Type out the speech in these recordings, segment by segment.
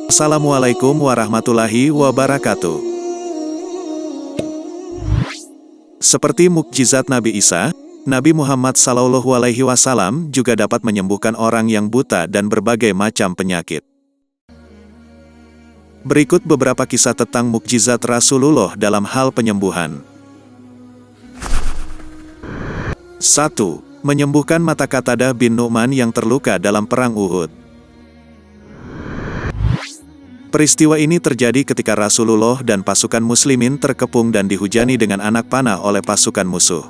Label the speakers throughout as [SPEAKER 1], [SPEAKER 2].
[SPEAKER 1] Assalamualaikum warahmatullahi wabarakatuh. Seperti mukjizat Nabi Isa, Nabi Muhammad SAW juga dapat menyembuhkan orang yang buta dan berbagai macam penyakit. Berikut beberapa kisah tentang mukjizat Rasulullah dalam hal penyembuhan. 1. Menyembuhkan mata Qatadah bin Nu'man yang terluka dalam perang Uhud. Peristiwa ini terjadi ketika Rasulullah dan pasukan muslimin terkepung dan dihujani dengan anak panah oleh pasukan musuh.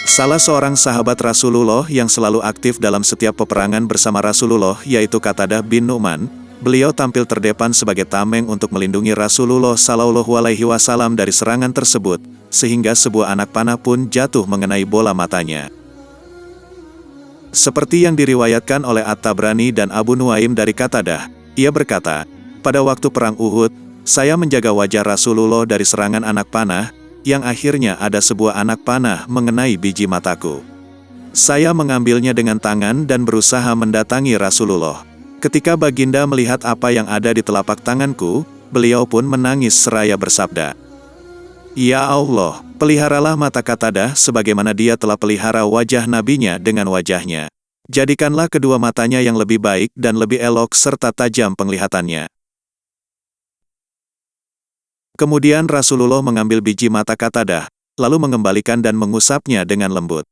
[SPEAKER 1] Salah seorang sahabat Rasulullah yang selalu aktif dalam setiap peperangan bersama Rasulullah yaitu Qatadah bin Nu'man, beliau tampil terdepan sebagai tameng untuk melindungi Rasulullah SAW dari serangan tersebut, sehingga sebuah anak panah pun jatuh mengenai bola matanya. Seperti yang diriwayatkan oleh At-Tabrani dan Abu Nuaim dari Qatadah, ia berkata, "Pada waktu perang Uhud, saya menjaga wajah Rasulullah dari serangan anak panah, yang akhirnya ada sebuah anak panah mengenai biji mataku. Saya mengambilnya dengan tangan dan berusaha mendatangi Rasulullah. Ketika baginda melihat apa yang ada di telapak tanganku, beliau pun menangis seraya bersabda, 'Ya Allah, peliharalah mata Qatadah sebagaimana dia telah pelihara wajah nabinya dengan wajahnya. Jadikanlah kedua matanya yang lebih baik dan lebih elok serta tajam penglihatannya.' Kemudian Rasulullah mengambil biji mata Qatadah, lalu mengembalikan dan mengusapnya dengan lembut.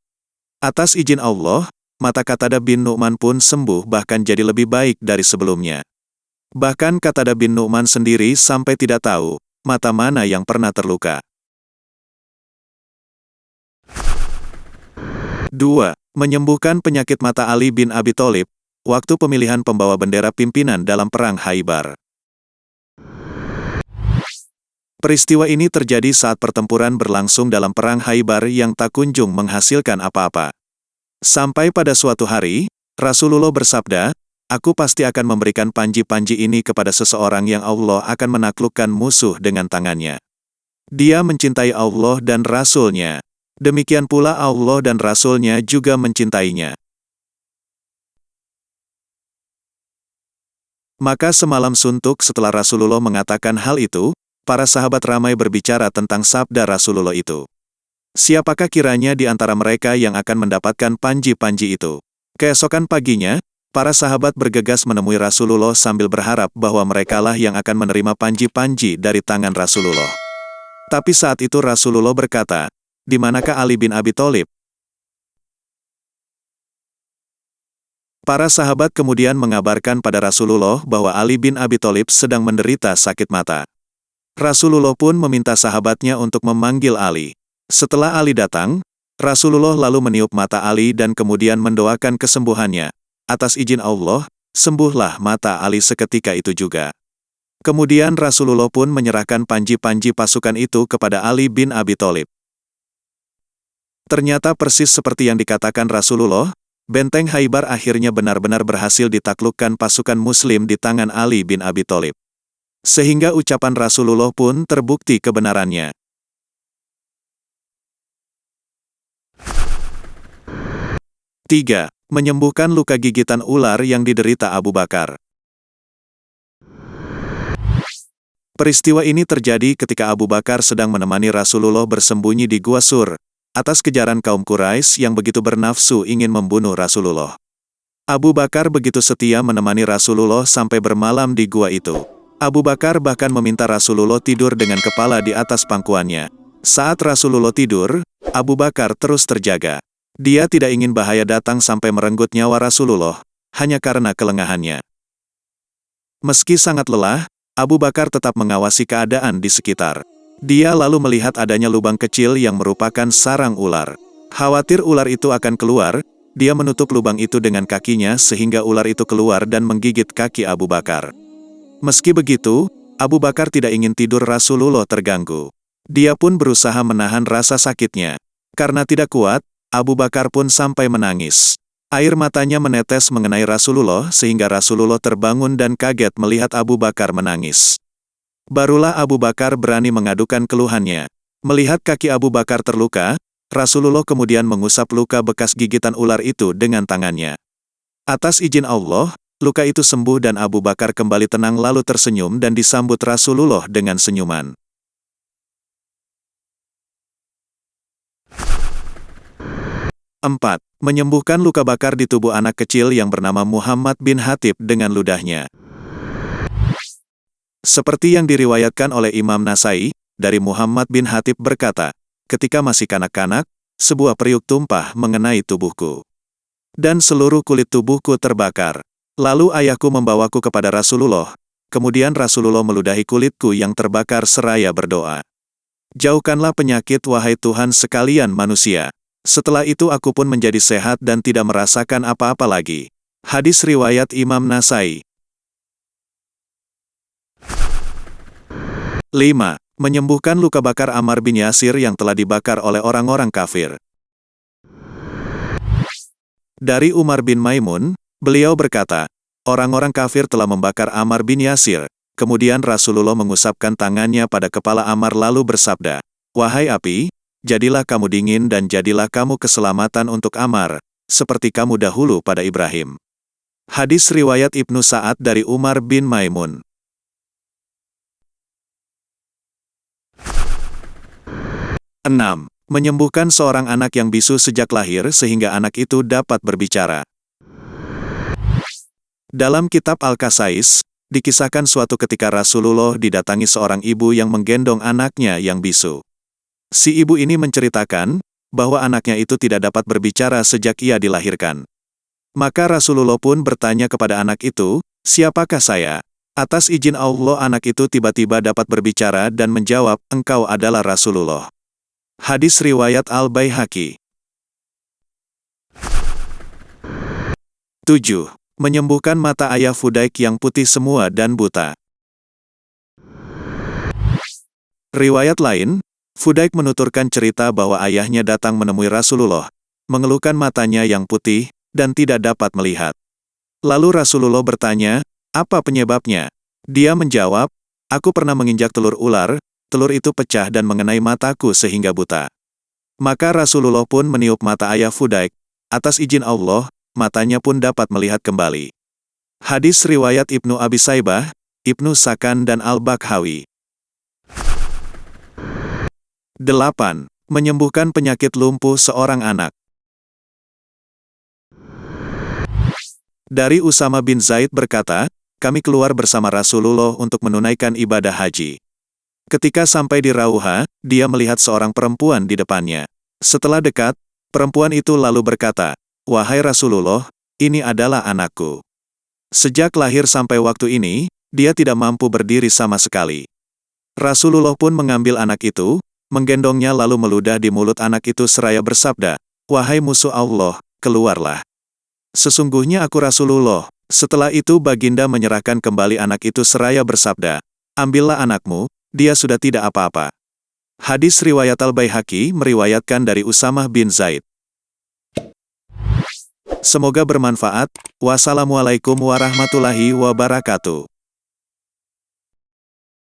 [SPEAKER 1] Atas izin Allah, mata Qatadah bin Nu'man pun sembuh bahkan jadi lebih baik dari sebelumnya. Bahkan Qatadah bin Nu'man sendiri sampai tidak tahu, mata mana yang pernah terluka. 2. Menyembuhkan penyakit mata Ali bin Abi Thalib, waktu pemilihan pembawa bendera pimpinan dalam Perang Khaybar. Peristiwa ini terjadi saat pertempuran berlangsung dalam Perang Khaybar yang tak kunjung menghasilkan apa-apa. Sampai pada suatu hari, Rasulullah bersabda, "Aku pasti akan memberikan panji-panji ini kepada seseorang yang Allah akan menaklukkan musuh dengan tangannya. Dia mencintai Allah dan Rasul-Nya. Demikian pula Allah dan Rasul-Nya juga mencintainya." Maka semalam suntuk setelah Rasulullah mengatakan hal itu, para sahabat ramai berbicara tentang sabda Rasulullah itu. Siapakah kiranya di antara mereka yang akan mendapatkan panji-panji itu? Keesokan paginya, para sahabat bergegas menemui Rasulullah sambil berharap bahwa merekalah yang akan menerima panji-panji dari tangan Rasulullah. Tapi saat itu Rasulullah berkata, "Di manakah Ali bin Abi Thalib?" Para sahabat kemudian mengabarkan pada Rasulullah bahwa Ali bin Abi Thalib sedang menderita sakit mata. Rasulullah pun meminta sahabatnya untuk memanggil Ali. Setelah Ali datang, Rasulullah lalu meniup mata Ali dan kemudian mendoakan kesembuhannya. Atas izin Allah, sembuhlah mata Ali seketika itu juga. Kemudian Rasulullah pun menyerahkan panji-panji pasukan itu kepada Ali bin Abi Thalib. Ternyata persis seperti yang dikatakan Rasulullah, benteng Khaybar akhirnya benar-benar berhasil ditaklukkan pasukan Muslim di tangan Ali bin Abi Thalib. Sehingga ucapan Rasulullah pun terbukti kebenarannya. 3. Menyembuhkan luka gigitan ular yang diderita Abu Bakar. Peristiwa ini terjadi ketika Abu Bakar sedang menemani Rasulullah bersembunyi di Gua Sur, atas kejaran kaum Quraisy yang begitu bernafsu ingin membunuh Rasulullah. Abu Bakar begitu setia menemani Rasulullah sampai bermalam di gua itu. Abu Bakar bahkan meminta Rasulullah tidur dengan kepala di atas pangkuannya. Saat Rasulullah tidur, Abu Bakar terus terjaga. Dia tidak ingin bahaya datang sampai merenggut nyawa Rasulullah, hanya karena kelengahannya. Meski sangat lelah, Abu Bakar tetap mengawasi keadaan di sekitar. Dia lalu melihat adanya lubang kecil yang merupakan sarang ular. Khawatir ular itu akan keluar, dia menutup lubang itu dengan kakinya sehingga ular itu keluar dan menggigit kaki Abu Bakar. Meski begitu, Abu Bakar tidak ingin tidur Rasulullah terganggu. Dia pun berusaha menahan rasa sakitnya. Karena tidak kuat, Abu Bakar pun sampai menangis. Air matanya menetes mengenai Rasulullah sehingga Rasulullah terbangun dan kaget melihat Abu Bakar menangis. Barulah Abu Bakar berani mengadukan keluhannya. Melihat kaki Abu Bakar terluka, Rasulullah kemudian mengusap luka bekas gigitan ular itu dengan tangannya. Atas izin Allah, luka itu sembuh dan Abu Bakar kembali tenang lalu tersenyum dan disambut Rasulullah dengan senyuman. 4. Menyembuhkan luka bakar di tubuh anak kecil yang bernama Muhammad bin Hatib dengan ludahnya. Seperti yang diriwayatkan oleh Imam Nasai, dari Muhammad bin Hatib berkata, ketika masih kanak-kanak, sebuah periuk tumpah mengenai tubuhku. Dan seluruh kulit tubuhku terbakar. Lalu ayahku membawaku kepada Rasulullah, kemudian Rasulullah meludahi kulitku yang terbakar seraya berdoa. Jauhkanlah penyakit wahai Tuhan sekalian manusia. Setelah itu aku pun menjadi sehat dan tidak merasakan apa-apa lagi. Hadis riwayat Imam Nasai. 5. Menyembuhkan luka bakar Ammar bin Yasir yang telah dibakar oleh orang-orang kafir. Dari Umar bin Maimun, beliau berkata, orang-orang kafir telah membakar Ammar bin Yasir. Kemudian Rasulullah mengusapkan tangannya pada kepala Ammar lalu bersabda, wahai api, jadilah kamu dingin dan jadilah kamu keselamatan untuk Ammar, seperti kamu dahulu pada Ibrahim. Hadis riwayat Ibnu Sa'ad dari Umar bin Maimun. 6. Menyembuhkan seorang anak yang bisu sejak lahir sehingga anak itu dapat berbicara. Dalam kitab Al-Qasais, dikisahkan suatu ketika Rasulullah didatangi seorang ibu yang menggendong anaknya yang bisu. Si ibu ini menceritakan bahwa anaknya itu tidak dapat berbicara sejak ia dilahirkan. Maka Rasulullah pun bertanya kepada anak itu, siapakah saya? Atas izin Allah anak itu tiba-tiba dapat berbicara dan menjawab, engkau adalah Rasulullah. Hadis riwayat Al-Baihaqi. 7. Menyembuhkan mata ayah Fudaik yang putih semua dan buta. Riwayat lain, Fudaik menuturkan cerita bahwa ayahnya datang menemui Rasulullah, mengeluhkan matanya yang putih, dan tidak dapat melihat. Lalu Rasulullah bertanya, apa penyebabnya? Dia menjawab, aku pernah menginjak telur ular, telur itu pecah dan mengenai mataku sehingga buta. Maka Rasulullah pun meniup mata ayah Fudaik, atas izin Allah, matanya pun dapat melihat kembali. Hadis riwayat Ibnu Abi Saibah, Ibnu Sakan dan Al-Bakhawi. 8. Menyembuhkan penyakit lumpuh seorang anak. Dari Usama bin Zaid berkata, kami keluar bersama Rasulullah untuk menunaikan ibadah haji. Ketika sampai di Rauha, dia melihat seorang perempuan di depannya. Setelah dekat, perempuan itu lalu berkata, wahai Rasulullah, ini adalah anakku. Sejak lahir sampai waktu ini, dia tidak mampu berdiri sama sekali. Rasulullah pun mengambil anak itu, menggendongnya lalu meludah di mulut anak itu seraya bersabda, wahai musuh Allah, keluarlah. Sesungguhnya aku Rasulullah. Setelah itu baginda menyerahkan kembali anak itu seraya bersabda, ambillah anakmu, dia sudah tidak apa-apa. Hadis riwayat Al-Baihaqi meriwayatkan dari Usamah bin Zaid. Semoga bermanfaat. Wassalamualaikum warahmatullahi wabarakatuh.